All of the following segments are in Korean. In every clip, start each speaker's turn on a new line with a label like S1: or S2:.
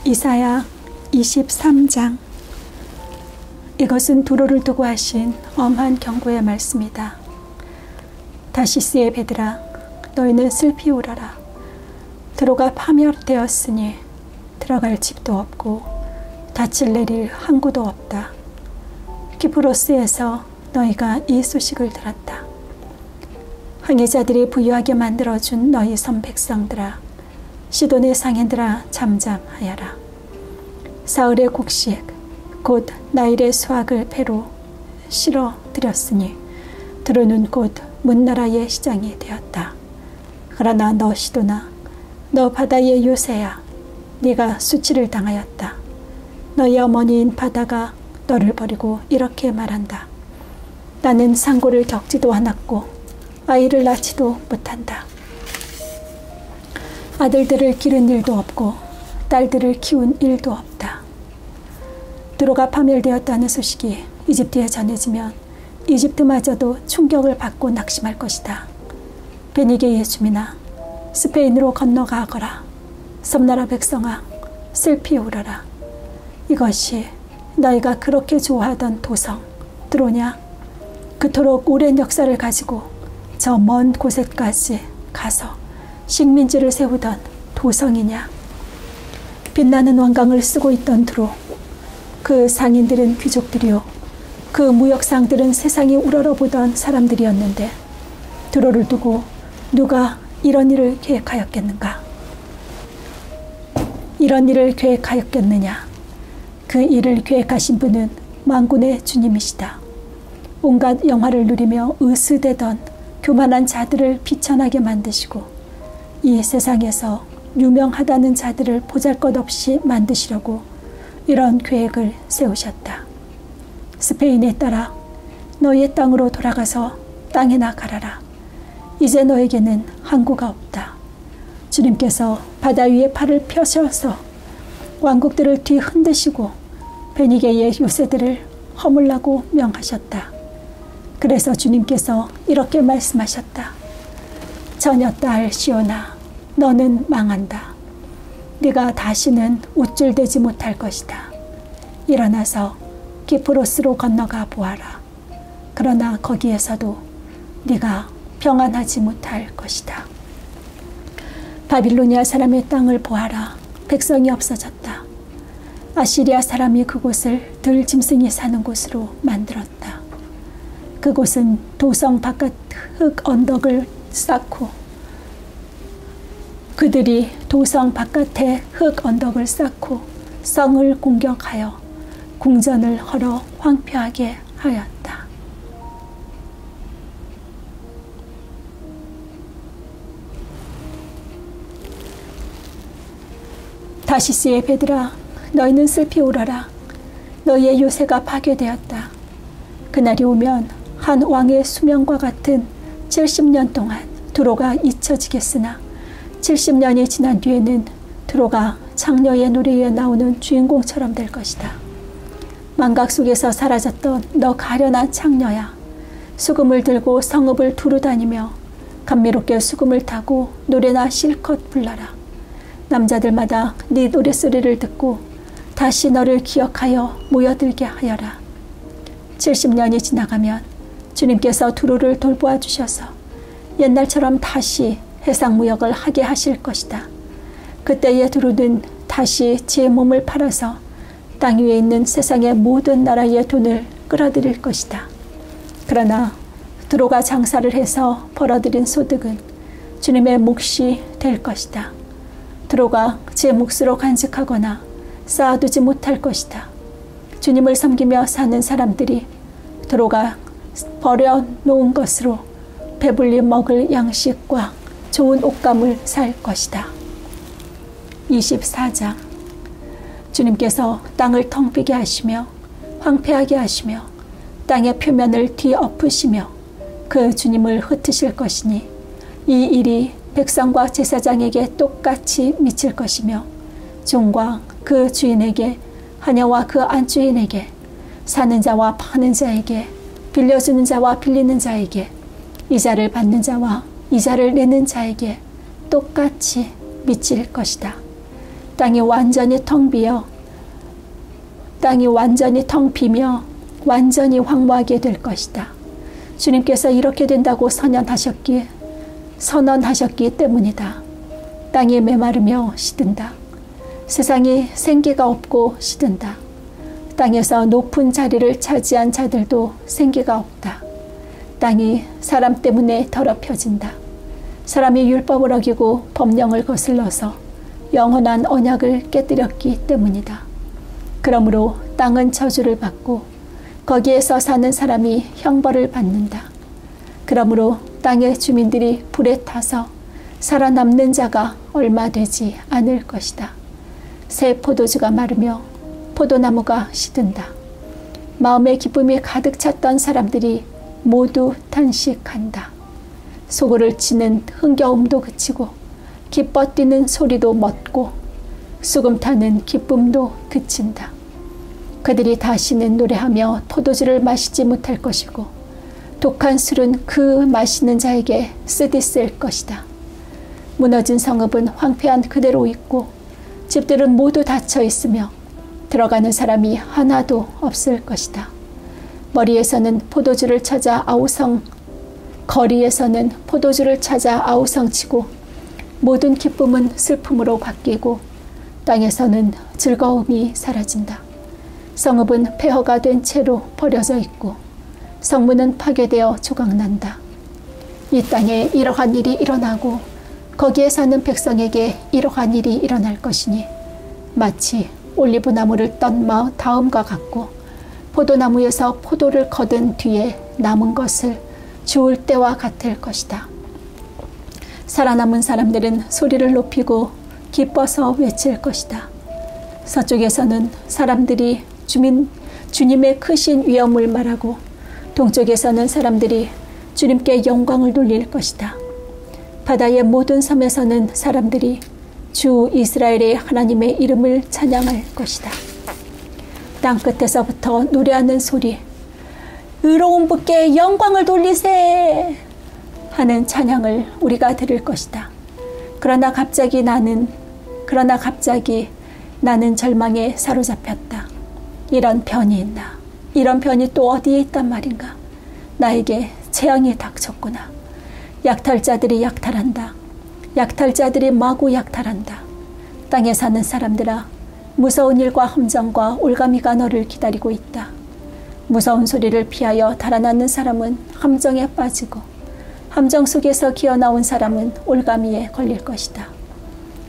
S1: 이사야 23장. 이것은 두로를 두고 하신 엄한 경고의 말씀이다. 다시스의 배들아, 너희는 슬피 울어라. 두로가 파멸되었으니 들어갈 집도 없고 닻을 내릴 항구도 없다. 키프로스에서 너희가 이 소식을 들었다. 항해자들이 부유하게 만들어준 너희 선 백성들아, 시돈의 상인들아, 잠잠하여라. 사흘의 곡식 곧 나일의 수확을 배로 실어 들였으니 두로는 곧 문나라의 시장이 되었다. 그러나 너 시돈아, 너 바다의 요새야, 네가 수치를 당하였다. 너희 어머니인 바다가 너를 버리고 이렇게 말한다. 나는 상고를 겪지도 않았고 아이를 낳지도 못한다. 아들들을 기른 일도 없고 딸들을 키운 일도 없다. 두로가 파멸되었다는 소식이 이집트에 전해지면 이집트마저도 충격을 받고 낙심할 것이다. 베니게의 주민아, 스페인으로 건너가거라. 섬나라 백성아, 슬피 울어라. 이것이 너희가 그렇게 좋아하던 도성 두로냐? 그토록 오랜 역사를 가지고 저 먼 곳에까지 가서 식민지를 세우던 도성이냐? 빛나는 왕관을 쓰고 있던 두로, 그 상인들은 귀족들이요, 그 무역상들은 세상이 우러러보던 사람들이었는데 두로를 두고 누가 이런 일을 계획하였겠는가? 이런 일을 계획하였겠느냐? 그 일을 계획하신 분은 만군의 주님이시다. 온갖 영화를 누리며 으스대던 교만한 자들을 비천하게 만드시고 이 세상에서 유명하다는 자들을 보잘것없이 만드시려고 이런 계획을 세우셨다. 스페인에 따라 너희의 땅으로 돌아가서 땅에나 갈아라. 이제 너에게는 항구가 없다. 주님께서 바다 위에 팔을 펴셔서 왕국들을 뒤흔드시고 베니게의 요새들을 허물라고 명하셨다. 그래서 주님께서 이렇게 말씀하셨다. 처녀 딸 시온아, 너는 망한다. 네가 다시는 우쭐대지 못할 것이다. 일어나서 키프로스로 건너가 보아라. 그러나 거기에서도 네가 평안하지 못할 것이다. 바빌로니아 사람의 땅을 보아라. 백성이 없어졌다. 아시리아 사람이 그곳을 들짐승이 사는 곳으로 만들었다. 그곳은 도성 바깥 흙 언덕을 쌓고 그들이 도성 바깥에 흙 언덕을 쌓고 성을 공격하여 궁전을 헐어 황폐하게 하였다. 다시스의 배들아, 너희는 슬피 울어라. 너희의 요새가 파괴되었다. 그날이 오면 한 왕의 수명과 같은 70년 동안 두로가 잊혀지겠으나 70년이 지난 뒤에는 두로가 창녀의 노래에 나오는 주인공처럼 될 것이다. 망각 속에서 사라졌던 너 가련한 창녀야. 수금을 들고 성읍을 두루 다니며 감미롭게 수금을 타고 노래나 실컷 불러라. 남자들마다 네 노랫소리를 듣고 다시 너를 기억하여 모여들게 하여라. 70년이 지나가면 주님께서 두로를 돌보아 주셔서 옛날처럼 다시 해상무역을 하게 하실 것이다. 그때의 두로는 다시 제 몸을 팔아서 땅 위에 있는 세상의 모든 나라의 돈을 끌어들일 것이다. 그러나 두로가 장사를 해서 벌어들인 소득은 주님의 몫이 될 것이다. 두로가 제 몫으로 간직하거나 쌓아두지 못할 것이다. 주님을 섬기며 사는 사람들이 두로가 버려놓은 것으로 배불리 먹을 양식과 좋은 옷감을 살 것이다. 24장. 주님께서 땅을 텅 비게 하시며 황폐하게 하시며 땅의 표면을 뒤엎으시며 그 주님을 흩으실 것이니 이 일이 백성과 제사장에게 똑같이 미칠 것이며 종과 그 주인에게 하녀와 그 안주인에게 사는 자와 파는 자에게 빌려주는 자와 빌리는 자에게 이자를 받는 자와 이자를 내는 자에게 똑같이 미칠 것이다. 땅이 완전히 텅 비며 완전히 황무하게 될 것이다. 주님께서 이렇게 된다고 선언하셨기 때문이다. 땅이 메마르며 시든다. 세상이 생기가 없고 시든다. 땅에서 높은 자리를 차지한 자들도 생기가 없다. 땅이 사람 때문에 더럽혀진다. 사람이 율법을 어기고 법령을 거슬러서 영원한 언약을 깨뜨렸기 때문이다. 그러므로 땅은 저주를 받고 거기에서 사는 사람이 형벌을 받는다. 그러므로 땅의 주민들이 불에 타서 살아남는 자가 얼마 되지 않을 것이다. 새 포도주가 마르며 포도나무가 시든다. 마음의 기쁨이 가득 찼던 사람들이 모두 탄식한다. 소고를 치는 흥겨움도 그치고 기뻐 뛰는 소리도 멎고 수금 타는 기쁨도 그친다. 그들이 다시는 노래하며 포도주를 마시지 못할 것이고 독한 술은 그 마시는 자에게 쓰디쓸 것이다. 무너진 성읍은 황폐한 그대로 있고 집들은 모두 닫혀 있으며 들어가는 사람이 하나도 없을 것이다. 거리에서는 포도주를 찾아 아우성치고 모든 기쁨은 슬픔으로 바뀌고 땅에서는 즐거움이 사라진다. 성읍은 폐허가 된 채로 버려져 있고 성문은 파괴되어 조각난다. 이 땅에 이러한 일이 일어나고 거기에 사는 백성에게 이러한 일이 일어날 것이니 마치 올리브나무를 떤 다음과 같고 포도나무에서 포도를 거둔 뒤에 남은 것을 주울 때와 같을 것이다. 살아남은 사람들은 소리를 높이고 기뻐서 외칠 것이다. 서쪽에서는 사람들이 주님의 크신 위엄을 말하고 동쪽에서는 사람들이 주님께 영광을 돌릴 것이다. 바다의 모든 섬에서는 사람들이 주 이스라엘의 하나님의 이름을 찬양할 것이다. 땅끝에서부터 노래하는 소리, 의로운 분께 영광을 돌리세 하는 찬양을 우리가 들을 것이다. 그러나 갑자기 나는 절망에 사로잡혔다. 이런 편이 있나? 이런 편이 또 어디에 있단 말인가? 나에게 재앙이 닥쳤구나. 약탈자들이 약탈한다. 약탈자들이 마구 약탈한다. 땅에 사는 사람들아, 무서운 일과 함정과 올가미가 너를 기다리고 있다. 무서운 소리를 피하여 달아나는 사람은 함정에 빠지고 함정 속에서 기어나온 사람은 올가미에 걸릴 것이다.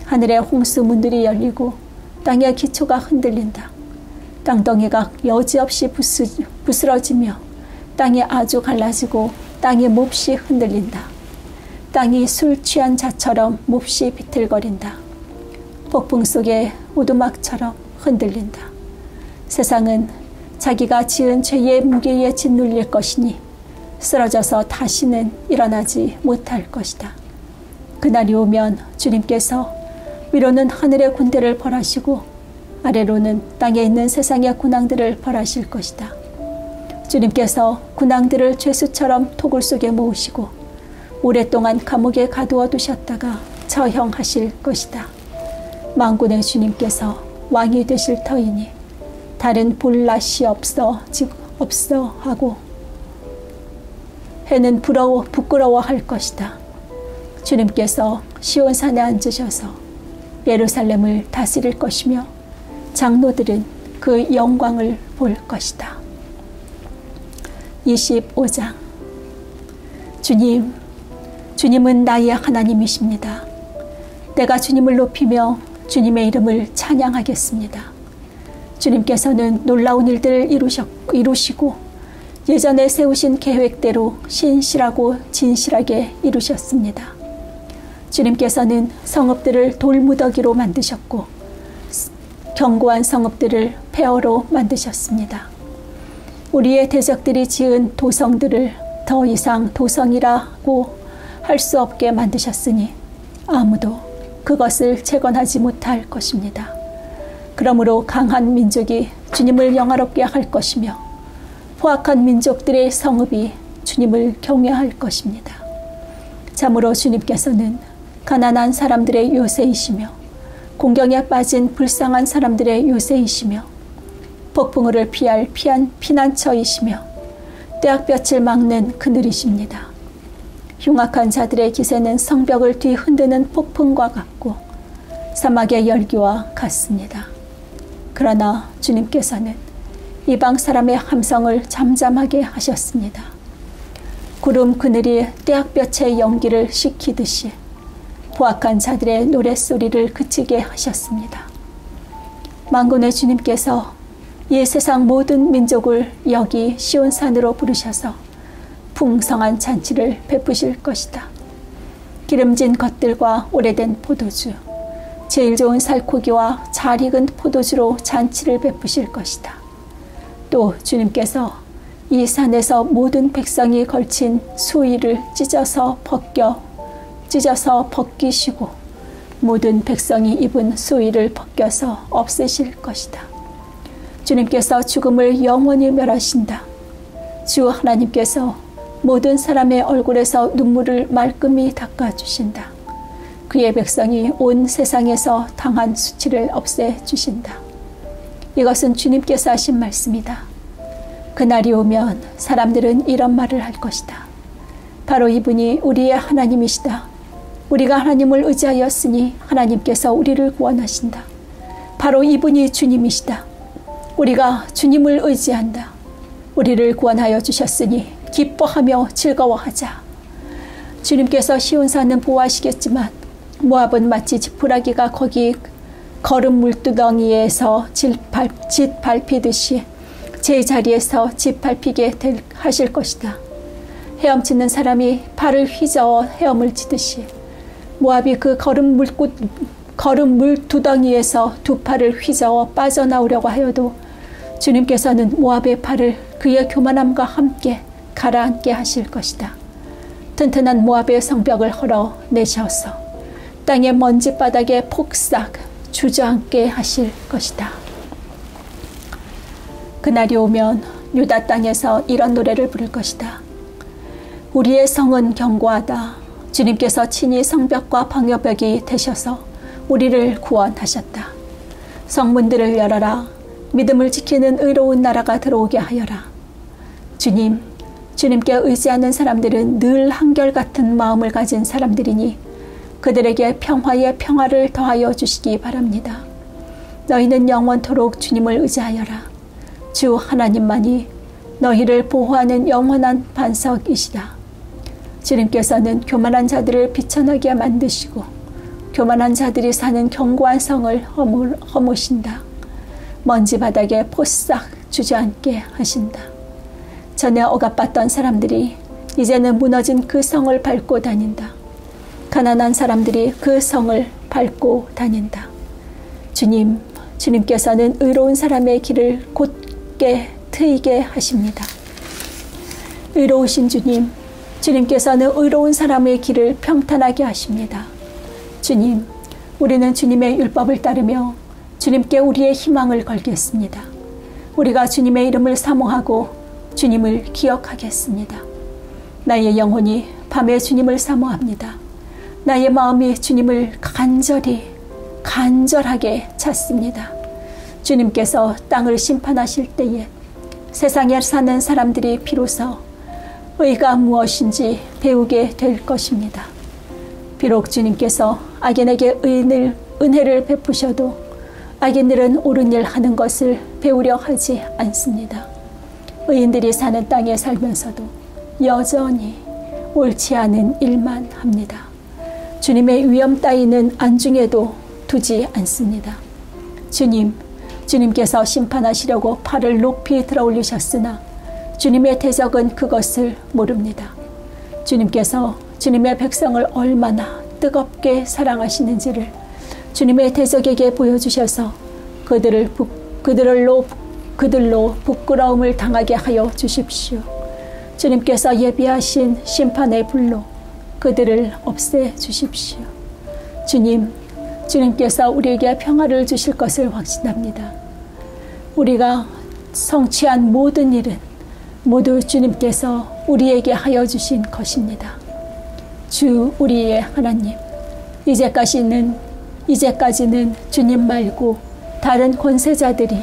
S1: 하늘의 홍수 문들이 열리고 땅의 기초가 흔들린다. 땅덩이가 여지없이 부스러지며 땅이 아주 갈라지고 땅이 몹시 흔들린다. 땅이 술 취한 자처럼 몹시 비틀거린다. 폭풍 속의 오두막처럼 흔들린다. 세상은 자기가 지은 죄의 무게에 짓눌릴 것이니 쓰러져서 다시는 일어나지 못할 것이다. 그날이 오면 주님께서 위로는 하늘의 군대를 벌하시고 아래로는 땅에 있는 세상의 군왕들을 벌하실 것이다. 주님께서 군왕들을 죄수처럼 토굴 속에 모으시고 오랫동안 감옥에 가두어 두셨다가 처형하실 것이다. 만군의 주님께서 왕이 되실 터이니 다른 볼 낯이 없어 하고 해는 부끄러워할 것이다. 주님께서 시온산에 앉으셔서 예루살렘을 다스릴 것이며 장로들은 그 영광을 볼 것이다. 25장. 주님은 나의 하나님이십니다. 내가 주님을 높이며 주님의 이름을 찬양하겠습니다. 주님께서는 놀라운 일들을 이루시고 예전에 세우신 계획대로 신실하고 진실하게 이루셨습니다. 주님께서는 성읍들을 돌무더기로 만드셨고 견고한 성읍들을 폐허로 만드셨습니다. 우리의 대적들이 지은 도성들을 더 이상 도성이라고 할 수 없게 만드셨으니 아무도 그것을 재건하지 못할 것입니다. 그러므로 강한 민족이 주님을 영화롭게 할 것이며 포악한 민족들의 성읍이 주님을 경외할 것입니다. 참으로 주님께서는 가난한 사람들의 요새이시며 공경에 빠진 불쌍한 사람들의 요새이시며 폭풍우를 피할 피난처이시며 떼약볕을 막는 그늘이십니다. 흉악한 자들의 기세는 성벽을 뒤흔드는 폭풍과 같고 사막의 열기와 같습니다. 그러나 주님께서는 이방 사람의 함성을 잠잠하게 하셨습니다. 구름 그늘이 떼약볕의 연기를 식히듯이 포악한 자들의 노랫소리를 그치게 하셨습니다. 만군의 주님께서 이 세상 모든 민족을 여기 시온산으로 부르셔서 풍성한 잔치를 베푸실 것이다. 기름진 것들과 오래된 포도주, 제일 좋은 살코기와 잘 익은 포도주로 잔치를 베푸실 것이다. 또 주님께서 이 산에서 모든 백성이 걸친 수의를 찢어서 벗기시고 모든 백성이 입은 수의를 벗겨서 없애실 것이다. 주님께서 죽음을 영원히 멸하신다. 주 하나님께서 모든 사람의 얼굴에서 눈물을 말끔히 닦아주신다. 그의 백성이 온 세상에서 당한 수치를 없애주신다. 이것은 주님께서 하신 말씀이다. 그날이 오면 사람들은 이런 말을 할 것이다. 바로 이분이 우리의 하나님이시다. 우리가 하나님을 의지하였으니 하나님께서 우리를 구원하신다. 바로 이분이 주님이시다. 우리가 주님을 의지한다. 우리를 구원하여 주셨으니 기뻐하며 즐거워하자. 주님께서 시온산은 보호하시겠지만 모압은 마치 지푸라기가 거기 거름 물두덩이에서 짓밟히듯이 제자리에서 짓밟히게 하실 것이다. 헤엄치는 사람이 발을 휘저어 헤엄을 치듯이 모압이 그 거름 물두덩이에서 두 팔을 휘저어 빠져나오려고 하여도 주님께서는 모압의 팔을 그의 교만함과 함께 가라앉게 하실 것이다. 튼튼한 모압의 성벽을 헐어내셔서 땅의 먼지바닥에 폭삭 주저앉게 하실 것이다. 그날이 오면 유다 땅에서 이런 노래를 부를 것이다. 우리의 성은 견고하다. 주님께서 친히 성벽과 방어벽이 되셔서 우리를 구원하셨다. 성문들을 열어라. 믿음을 지키는 의로운 나라가 들어오게 하여라. 주님께 의지하는 사람들은 늘 한결같은 마음을 가진 사람들이니 그들에게 평화의 평화를 더하여 주시기 바랍니다. 너희는 영원토록 주님을 의지하여라. 주 하나님만이 너희를 보호하는 영원한 반석이시다. 주님께서는 교만한 자들을 비천하게 만드시고 교만한 자들이 사는 견고한 성을 허무신다. 먼지 바닥에 포싹 주저앉게 하신다. 전에 억압받던 사람들이 이제는 무너진 그 성을 밟고 다닌다. 가난한 사람들이 그 성을 밟고 다닌다. 주님께서는 의로운 사람의 길을 곧게 트이게 하십니다. 의로우신 주님께서는 의로운 사람의 길을 평탄하게 하십니다. 주님, 우리는 주님의 율법을 따르며 주님께 우리의 희망을 걸겠습니다. 우리가 주님의 이름을 사모하고 주님을 기억하겠습니다. 나의 영혼이 밤에 주님을 사모합니다. 나의 마음이 주님을 간절하게 찾습니다. 주님께서 땅을 심판하실 때에 세상에 사는 사람들이 비로소 의가 무엇인지 배우게 될 것입니다. 비록 주님께서 악인에게 은혜를 베푸셔도 악인들은 옳은 일 하는 것을 배우려 하지 않습니다. 의인들이 사는 땅에 살면서도 여전히 옳지 않은 일만 합니다. 주님의 위엄 따위는 안중에도 두지 않습니다. 주님께서 심판하시려고 팔을 높이 들어 올리셨으나 주님의 대적은 그것을 모릅니다. 주님께서 주님의 백성을 얼마나 뜨겁게 사랑하시는지를 주님의 대적에게 보여주셔서 그들로 부끄러움을 당하게 하여 주십시오. 주님께서 예비하신 심판의 불로 그들을 없애 주십시오. 주님께서 우리에게 평화를 주실 것을 확신합니다. 우리가 성취한 모든 일은 모두 주님께서 우리에게 하여 주신 것입니다. 주 우리의 하나님, 이제까지는 이제까지는 주님 말고 다른 권세자들이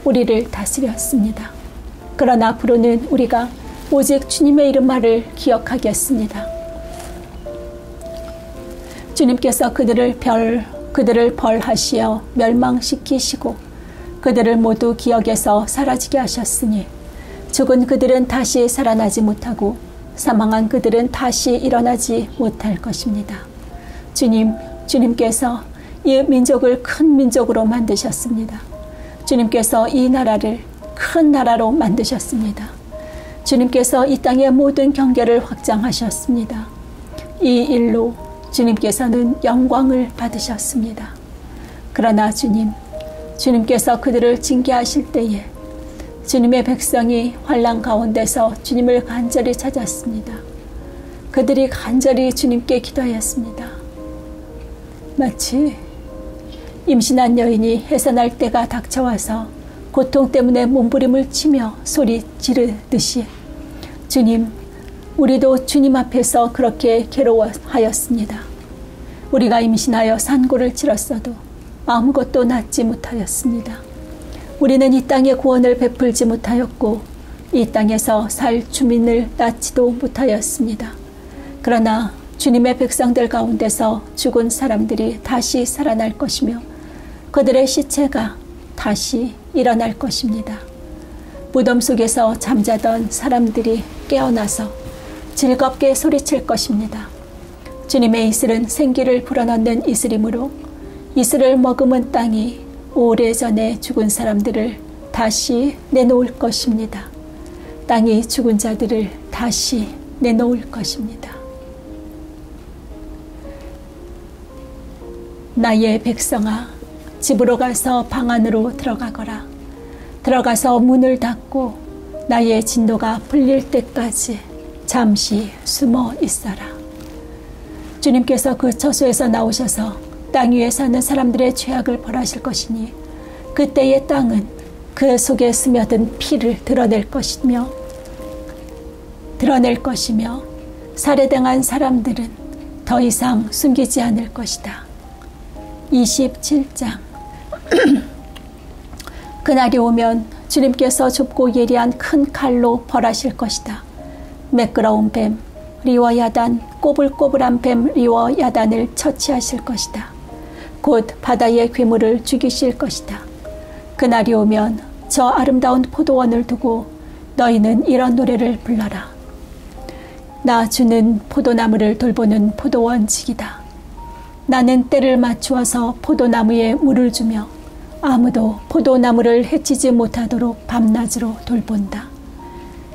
S1: 우리를 다스렸습니다. 그러나 앞으로는 우리가 오직 주님의 이름만을 기억하겠습니다. 주님께서 그들을 벌하시어 멸망시키시고 그들을 모두 기억에서 사라지게 하셨으니 죽은 그들은 다시 살아나지 못하고 사망한 그들은 다시 일어나지 못할 것입니다. 주님께서 이 민족을 큰 민족으로 만드셨습니다. 주님께서 이 나라를 큰 나라로 만드셨습니다. 주님께서 이 땅의 모든 경계를 확장하셨습니다. 이 일로 주님께서는 영광을 받으셨습니다. 그러나 주님께서 그들을 징계하실 때에 주님의 백성이 환난 가운데서 주님을 간절히 찾았습니다. 그들이 간절히 주님께 기도하였습니다. 마치 임신한 여인이 해산할 때가 닥쳐와서 고통 때문에 몸부림을 치며 소리 지르듯이 우리도 주님 앞에서 그렇게 괴로워하였습니다. 우리가 임신하여 산고를 치렀어도 아무것도 낳지 못하였습니다. 우리는 이 땅에 구원을 베풀지 못하였고 이 땅에서 살 주민을 낳지도 못하였습니다. 그러나 주님의 백성들 가운데서 죽은 사람들이 다시 살아날 것이며 그들의 시체가 다시 일어날 것입니다. 무덤 속에서 잠자던 사람들이 깨어나서 즐겁게 소리칠 것입니다. 주님의 이슬은 생기를 불어넣는 이슬이므로 이슬을 머금은 땅이 오래전에 죽은 사람들을 다시 내놓을 것입니다. 땅이 죽은 자들을 다시 내놓을 것입니다. 나의 백성아, 집으로 가서 방 안으로 들어가거라. 들어가서 문을 닫고 나의 진노가 풀릴 때까지 잠시 숨어 있어라. 주님께서 그 처소에서 나오셔서 땅 위에 사는 사람들의 죄악을 벌하실 것이니 그때의 땅은 그 속에 스며든 피를 드러낼 것이며 살해당한 사람들은 더 이상 숨기지 않을 것이다. 27장 그날이 오면 주님께서 좁고 예리한 큰 칼로 벌하실 것이다. 매끄러운 뱀 리워야단, 꼬불꼬불한 뱀 리워야단을 처치하실 것이다. 곧 바다의 괴물을 죽이실 것이다. 그날이 오면 저 아름다운 포도원을 두고 너희는 이런 노래를 불러라. 나 주는 포도나무를 돌보는 포도원직이다. 나는 때를 맞추어서 포도나무에 물을 주며 아무도 포도나무를 해치지 못하도록 밤낮으로 돌본다.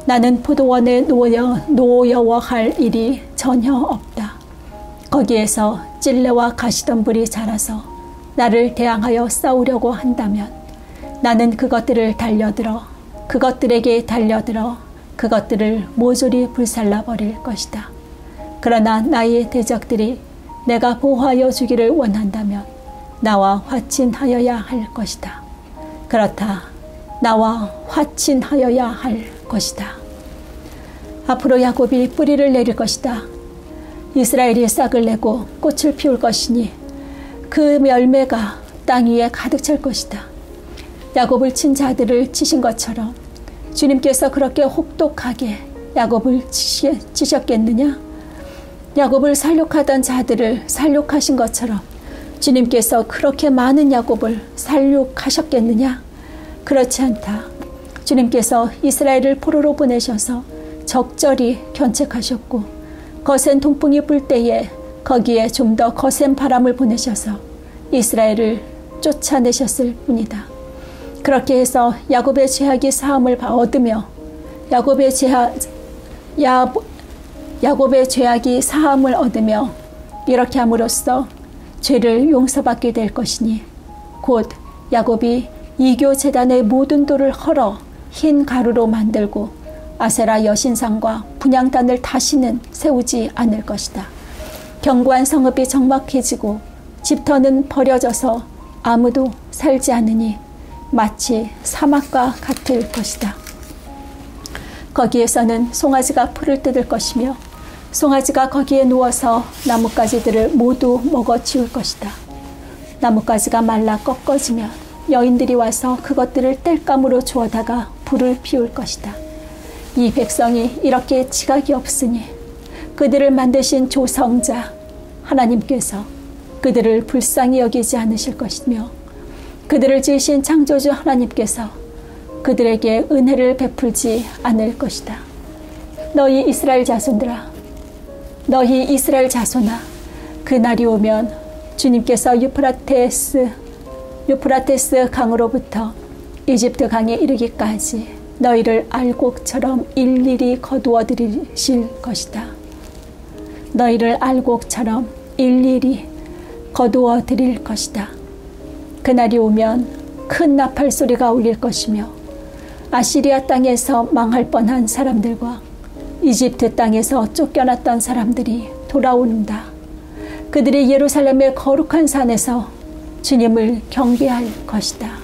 S1: 나는 포도원에 노여워할 일이 전혀 없다. 거기에서 찔레와 가시덤불이 자라서 나를 대항하여 싸우려고 한다면 나는 그것들에게 달려들어 그것들을 모조리 불살라 버릴 것이다. 그러나 나의 대적들이 내가 보호하여 주기를 원한다면 나와 화친하여야 할 것이다. 그렇다. 나와 화친하여야 할 것이다. 앞으로 야곱이 뿌리를 내릴 것이다. 이스라엘이 싹을 내고 꽃을 피울 것이니 그 열매가 땅 위에 가득 찰 것이다. 야곱을 친 자들을 치신 것처럼 주님께서 그렇게 혹독하게 야곱을 치셨겠느냐? 야곱을 살육하던 자들을 살육하신 것처럼 주님께서 그렇게 많은 야곱을 살육하셨겠느냐? 그렇지 않다. 주님께서 이스라엘을 포로로 보내셔서 적절히 견책하셨고 거센 동풍이 불 때에 거기에 좀 더 거센 바람을 보내셔서 이스라엘을 쫓아내셨을 뿐이다. 그렇게 해서 야곱의 죄악이 사함을 얻으며 야곱의 죄악이 사함을 얻으며 이렇게 함으로써 죄를 용서받게 될 것이니 곧 야곱이 이교 제단의 모든 돌을 헐어 흰 가루로 만들고 아세라 여신상과 분향단을 다시는 세우지 않을 것이다. 견고한 성읍이 적막해지고 집터는 버려져서 아무도 살지 않으니 마치 사막과 같을 것이다. 거기에서는 송아지가 풀을 뜯을 것이며 송아지가 거기에 누워서 나뭇가지들을 모두 먹어치울 것이다. 나뭇가지가 말라 꺾어지면 여인들이 와서 그것들을 땔감으로 주워다가 불을 피울 것이다. 이 백성이 이렇게 지각이 없으니 그들을 만드신 조성자 하나님께서 그들을 불쌍히 여기지 않으실 것이며 그들을 지으신 창조주 하나님께서 그들에게 은혜를 베풀지 않을 것이다. 너희 이스라엘 자손들아, 너희 이스라엘 자손아, 그날이 오면 주님께서 유프라테스 강으로부터 이집트 강에 이르기까지 너희를 알곡처럼 일일이 거두어 들이실 것이다. 너희를 알곡처럼 일일이 거두어 드릴 것이다. 그날이 오면 큰 나팔 소리가 울릴 것이며 아시리아 땅에서 망할 뻔한 사람들과 이집트 땅에서 쫓겨났던 사람들이 돌아온다. 그들이 예루살렘의 거룩한 산에서 주님을 경배할 것이다.